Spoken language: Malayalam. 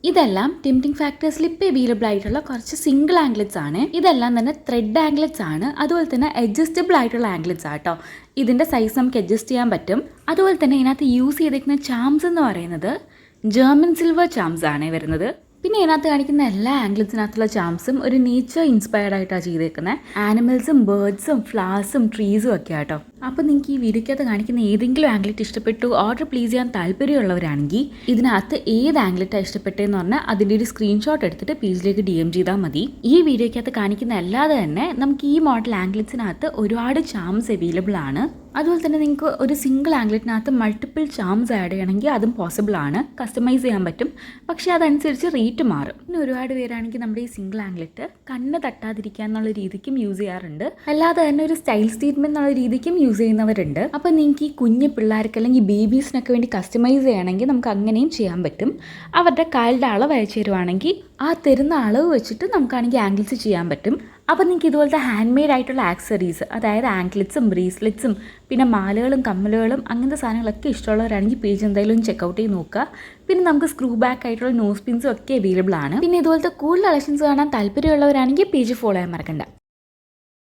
ഇതെല്ലാം ടെംപ്റ്റിംഗ് ഫാക്ടേഴ്സിൽ ഇപ്പോൾ അവൈലബിൾ ആയിട്ടുള്ള കുറച്ച് സിംഗിൾ ആംഗ്ലറ്റ്സ് ആണ്. ഇതെല്ലാം തന്നെ ത്രെഡ് ആംഗ്ലറ്റ്സ് ആണ്. അതുപോലെ തന്നെ അഡ്ജസ്റ്റബിൾ ആയിട്ടുള്ള ആംഗ്ലറ്റ്സ് ആട്ടോ. ഇതിൻ്റെ സൈസ് നമുക്ക് അഡ്ജസ്റ്റ് ചെയ്യാൻ പറ്റും. അതുപോലെ തന്നെ ഇതിനകത്ത് യൂസ് ചെയ്തിരിക്കുന്ന ചാംസ് എന്ന് പറയുന്നത് ജർമ്മൻ സിൽവർ ചാംസ് ആണ് വരുന്നത്. പിന്നെ ഇതിനകത്ത് കാണിക്കുന്ന എല്ലാ ആംഗ്ലറ്റ്സിനകത്തുള്ള ചാംസും ഒരു നേച്ചർ ഇൻസ്പയർഡ് ആയിട്ടാണ് ചെയ്തേക്കുന്നത്. ആനിമൽസും ബേർഡ്സും ഫ്ലവേഴ്സും ട്രീസും ഒക്കെ ആട്ടോ. അപ്പോൾ നിങ്ങൾക്ക് ഈ വീഡിയോക്കകത്ത് കാണിക്കുന്ന ഏതെങ്കിലും ആംഗ്ലറ്റ് ഇഷ്ടപ്പെട്ടു ഓർഡർ പ്ലേസ് ചെയ്യാൻ താല്പര്യമുള്ളവരാണെങ്കിൽ ഇതിനകത്ത് ഏത് ആംഗ്ലറ്റാണ് ഇഷ്ടപ്പെട്ടതെന്ന് പറഞ്ഞാൽ അതിൻ്റെ ഒരു സ്ക്രീൻഷോട്ട് എടുത്തിട്ട് പേജിലേക്ക് DM ചെയ്താൽ മതി. ഈ വീഡിയോക്കകത്ത് കാണിക്കുന്ന അല്ലാതെ തന്നെ നമുക്ക് ഈ മോഡൽ ആംഗ്ലറ്റ്സിനകത്ത് ഒരുപാട് ചാംസ് അവൈലബിൾ ആണ്. അതുപോലെ തന്നെ നിങ്ങൾക്ക് ഒരു സിംഗിൾ ആംഗ്ലറ്റിനകത്ത് മൾട്ടിപ്പിൾ ചാംസ് ആഡ് ചെയ്യണമെങ്കിൽ അതും പോസിബിൾ ആണ്. കസ്റ്റമൈസ് ചെയ്യാൻ പറ്റും. പക്ഷേ അതനുസരിച്ച് റേറ്റ് മാറും. പിന്നെ ഒരുപാട് പേരാണെങ്കിൽ നമ്മുടെ ഈ സിംഗിൾ ആംഗ്ലറ്റ് കണ്ണ് തട്ടാതിരിക്കുക എന്നുള്ള രീതിക്കും യൂസ് ചെയ്യാറുണ്ട്. അല്ലാതെ തന്നെ ഒരു സ്റ്റൈൽ സ്റ്റേറ്റ്മെന്റ് എന്നുള്ള രീതിക്കും യൂസ് ചെയ്യുന്നവരുണ്ട്. അപ്പോൾ നിങ്ങൾക്ക് ഈ കുഞ്ഞു പിള്ളേർക്ക് അല്ലെങ്കിൽ ബേബീസിനൊക്കെ വേണ്ടി കസ്റ്റമൈസ് ചെയ്യണമെങ്കിൽ നമുക്ക് അങ്ങനെയും ചെയ്യാൻ പറ്റും. അവരുടെ കാലിൻ്റെ അളവ് അയച്ചു തരുവാണെങ്കിൽ ആ തരുന്ന അളവ് വെച്ചിട്ട് നമുക്കാണെങ്കിൽ ആംഗിൾസ് ചെയ്യാൻ പറ്റും. അപ്പോൾ നിങ്ങൾക്ക് ഇതുപോലത്തെ ഹാൻഡ് മെയ്ഡ് ആയിട്ടുള്ള ആക്സറീസ്, അതായത് ആങ്ക്ലെറ്റ്സും ബ്രേസ്ലെറ്റ്സും പിന്നെ മാലകളും കമ്മലുകളും അങ്ങനത്തെ സാധനങ്ങളൊക്കെ ഇഷ്ടമുള്ളവരാണെങ്കിൽ പേജ് എന്തായാലും ചെക്കൗട്ട് ചെയ്ത് നോക്കുക. പിന്നെ നമുക്ക് സ്ക്രൂ ബാക്ക് ആയിട്ടുള്ള നോസ് പിൻസും ഒക്കെ അവൈലബിൾ ആണ്. പിന്നെ ഇതുപോലത്തെ കൂടുതൽ കളക്ഷൻസ് കാണാൻ താല്പര്യമുള്ളവരാണെങ്കിൽ പേജ് ഫോളോ ചെയ്യാൻ മറക്കണ്ട.